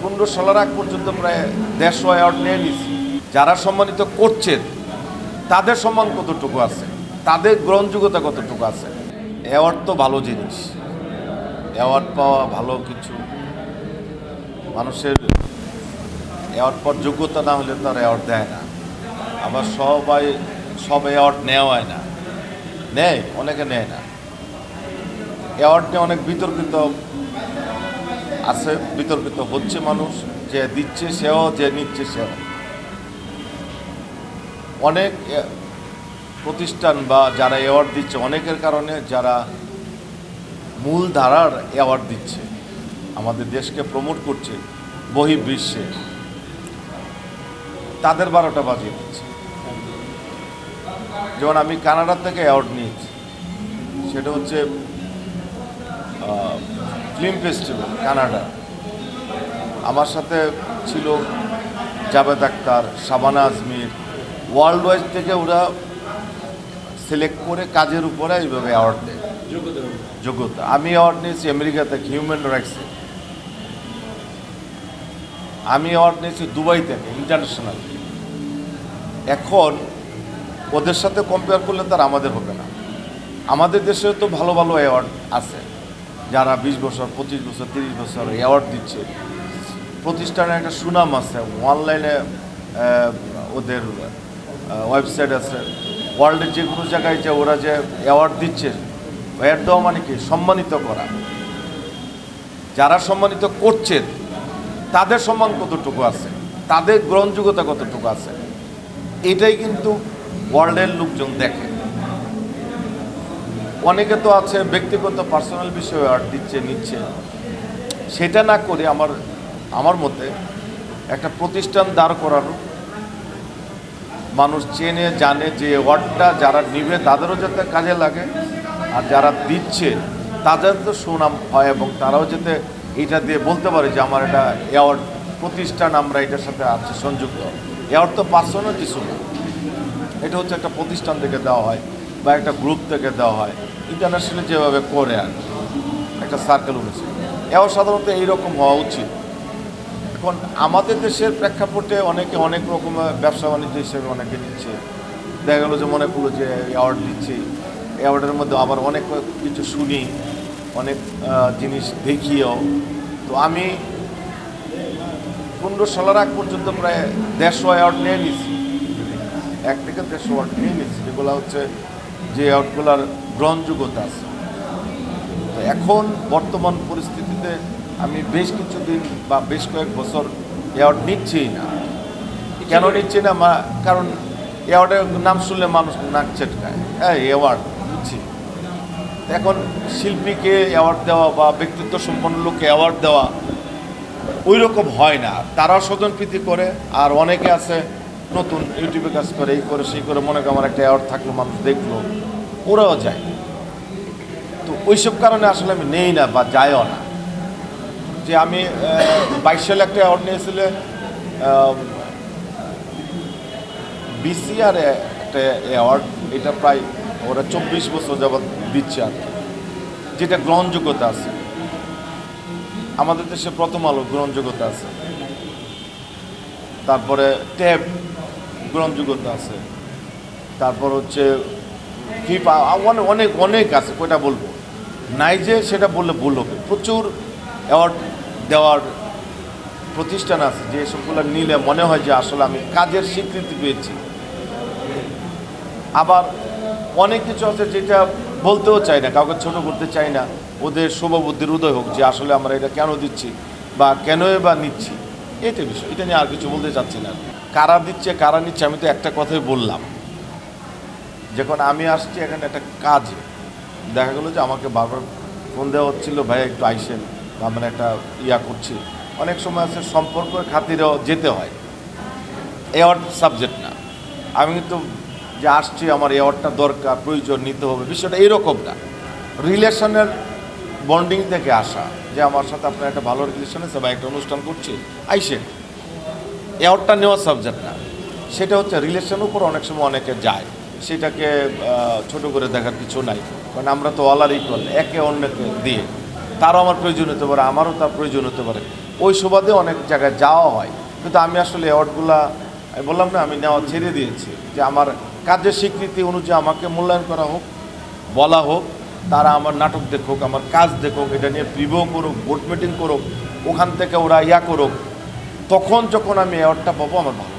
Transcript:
15-16 আগ পর্যন্ত প্রায় 150 অ্যাওয়ার্ড নিয়ে নিয়েছি। যারা সম্মানিত করছেন তাদের সম্মান কতটুকু আছে, তাদের গ্রহণযোগ্যতা কতটুকু আছে। অ্যাওয়ার্ড তো ভালো জিনিস, অ্যাওয়ার্ড পাওয়া ভালো কিছু। মানুষের অ্যাওয়ার্ড পাওয়ার যোগ্যতা না হলে তার অ্যাওয়ার্ড দেয় না। আবার সব অ্যাওয়ার্ড নেওয়া হয় না, নেয় অনেকে নেয় না। অ্যাওয়ার্ড নিয়ে অনেক বিতর্কিত আছে, বিতর্কিত হচ্ছে মানুষ, যে দিচ্ছে সেও, যে নিচ্ছে সেও। অনেক প্রতিষ্ঠান বা যারা অ্যাওয়ার্ড দিচ্ছে, অনেকের কারণে যারা মূল ধারার অ্যাওয়ার্ড দিচ্ছে, আমাদের দেশকে প্রমোট করছে বহির্বিশ্বে, তাদের 12টা বাজিয়ে দিচ্ছে। যেমন আমি কানাডা থেকে অ্যাওয়ার্ড নিয়েছি, সেটা হচ্ছে ফিল্ম ফেস্টিভ্যাল কানাডা। আমার সাথে ছিল জাভেদ আখতার, শাবানা আজমির। ওয়ার্ল্ড ওয়াইড থেকে ওরা সিলেক্ট করে কাজের উপরে এইভাবে অ্যাওয়ার্ড দেয়, যোগ্যতা। আমি অ্যাওয়ার্ড নিয়েছি আমেরিকা থেকে, হিউম্যান রাইটসে। আমি অ্যাওয়ার্ড নিয়েছি দুবাই থেকে, ইন্টারন্যাশনাল। এখন ওদের সাথে কম্পেয়ার করলে তার আমাদের হবে না। আমাদের দেশেও তো ভালো ভালো অ্যাওয়ার্ড আছে, যারা 20 বছর, 25 বছর, 30 বছর অ্যাওয়ার্ড দিচ্ছে। প্রতিষ্ঠানের একটা সুনাম আছে, অনলাইনে ওদের ওয়েবসাইট আছে। ওয়ার্ল্ডের যে কোনো জায়গায় যে ওরা যে অ্যাওয়ার্ড দিচ্ছে, অ্যাওয়ার্ড দেওয়া মানে কি? সম্মানিত করা। যারা সম্মানিত করছেন তাদের সম্মান কতটুকু আছে, তাদের গ্রহণযোগ্যতা কতটুকু আছে, এটাই কিন্তু ওয়ার্ল্ডের লোকজন দেখে। অনেকে তো আছে ব্যক্তিগত পার্সোনাল বিষয়ে অ্যাওয়ার্ড দিচ্ছে, নিচ্ছে। সেটা না করে আমার মতে একটা প্রতিষ্ঠান দাঁড় করানো, মানুষ চেনে জানে যে অ্যাওয়ার্ডটা যারা নিবে তাদেরও যাতে কাজে লাগে, আর যারা দিচ্ছে তাদের তো সুনাম হয়, এবং তারাও যাতে এটা দিয়ে বলতে পারে যে আমার এটা অ্যাওয়ার্ড প্রতিষ্ঠান, আমরা এটার সাথে আছে সংযুক্ত। অ্যাওয়ার্ড তো পার্সোনাল কিছু না, এটা হচ্ছে একটা প্রতিষ্ঠান থেকে দেওয়া হয় বা একটা গ্রুপ থেকে দেওয়া হয়, ইন্টারন্যাশনালি যেভাবে করে আর একটা সার্কেল অনুযায়ী। অ্যাওয়ার্ড সাধারণত এইরকম হওয়া উচিত। এখন আমাদের দেশের প্রেক্ষাপটে অনেকে অনেক রকমের ব্যবসা বাণিজ্য হিসেবে অনেকে নিচ্ছে। দেখা গেলো যে মনে করলো যে অ্যাওয়ার্ড দিচ্ছে, অ্যাওয়ার্ডের মধ্যে আবার অনেক কিছু শুনি, অনেক জিনিস দেখিও। তো আমি 15-16 আগ পর্যন্ত প্রায় 150 অ্যাওয়ার্ড নিয়ে নিয়েছি, 1 থেকে 150 অ্যাওয়ার্ড নিয়ে নিয়েছি, যেগুলো হচ্ছে যে অ্যাওয়ার্ডগুলোর গ্রহণযোগ্যতা আছে। তো এখন বর্তমান পরিস্থিতিতে আমি বেশ কিছুদিন বা বেশ কয়েক বছর অ্যাওয়ার্ড নিচ্ছিই না। কেন নিচ্ছি না? কারণ অ্যাওয়ার্ডের নাম শুনলে মানুষ নাক ছেটকায়, হ্যাঁ অ্যাওয়ার্ড নিচ্ছি। এখন শিল্পীকে অ্যাওয়ার্ড দেওয়া বা ব্যক্তিত্ব সম্পন্ন লোককে অ্যাওয়ার্ড দেওয়া ওই রকম হয় না। তারাও স্বজনপ্রীতি করে, আর অনেকে আছে নতুন ইউটিউবে কাজ করে, এই করে সেই করে, মনে করে আমার একটা অ্যাওয়ার্ড থাকলো, মানুষ দেখলো, ওরাও যায়। তো ওইসব কারণে আসলে আমি নেই না বা যাইও না। যে আমি 22 সালে একটা অ্যাওয়ার্ড নিয়েছিলে, BCR একটা অ্যাওয়ার্ড, এটা প্রায় ওরা 24 বছর যাবৎ দিচ্ছে আর কি, যেটা গ্রহণযোগ্যতা আছে। আমাদের দেশে প্রথম আলো গ্রহণযোগ্যতা আছে, তারপরে ট্যাব গ্রহণযোগ্যতা আছে, তারপর হচ্ছে ফিফা, অনেক অনেক আছে, কয়টা বলবো নাই যে সেটা বললে ভুল হবে। প্রচুর অ্যাওয়ার্ড দেওয়ার প্রতিষ্ঠান আছে, যে সবগুলো নিলে মনে হয় যে আসলে আমি কাজের স্বীকৃতি পেয়েছি। আবার অনেক কিছু আছে যেটা বলতেও চাই না, কাউকে ছোট করতে চাই না, ওদের শুভবুদ্ধির উদয় হোক যে আসলে আমরা এটা কেন দিচ্ছি বা কেনই বা নিচ্ছি, এটা বিষয়। এটা নিয়ে আর কিছু বলতে চাচ্ছি না। কারা দিচ্ছে কারা নিচ্ছে আমি তো একটা কথাই বললাম। যখন আমি আসছি এখানে একটা কাজে, দেখা গেলো যে আমাকে বারবার ফোন দেওয়া হচ্ছিল, ভাই একটু আইসেন, বা আমরা একটা করছি। অনেক সময় আছে সম্পর্কের খাতিরেও যেতে হয়, অ্যাওয়ার্ড সাবজেক্ট না। আমি কিন্তু যে আসছি আমার অ্যাওয়ার্ডটা দরকার, প্রয়োজন, নিতে হবে, বিষয়টা এইরকম না। রিলেশনের বন্ডিং থেকে আসা, যে আমার সাথে আপনার একটা ভালো রিলেশন আছে বা একটা অনুষ্ঠান করছি, আইসেন। অ্যাওয়ার্ডটা নেওয়ার সাবজেক্ট না, সেটা হচ্ছে রিলেশনের উপর অনেক সময় অনেকে যায়, সেটাকে ছোট করে দেখার কিছু নাই। কারণ আমরা তো অল আর ইকুয়াল, একে অন্যকে দিয়ে। তারও আমার প্রয়োজন হতে পারে, আমারও তার প্রয়োজন হতে পারে। ওই সুবাদে অনেক জায়গায় যাওয়া হয়, কিন্তু আমি আসলে অ্যাওয়ার্ডগুলা আমি বললাম না, আমি নেওয়া ছেড়ে দিয়েছি, যে আমার কাজের স্বীকৃতি অনুযায়ী আমাকে মূল্যায়ন করা হোক, বলা হোক, তারা আমার নাটক দেখুক, আমার কাজ দেখুক, এটা নিয়ে প্রিভিউ করুক, বোর্ড মিটিং করুক, ওখান থেকে ওরা করুক, তখন যখন আমি অ্যাওয়ার্ডটা পাবো আমার ভালো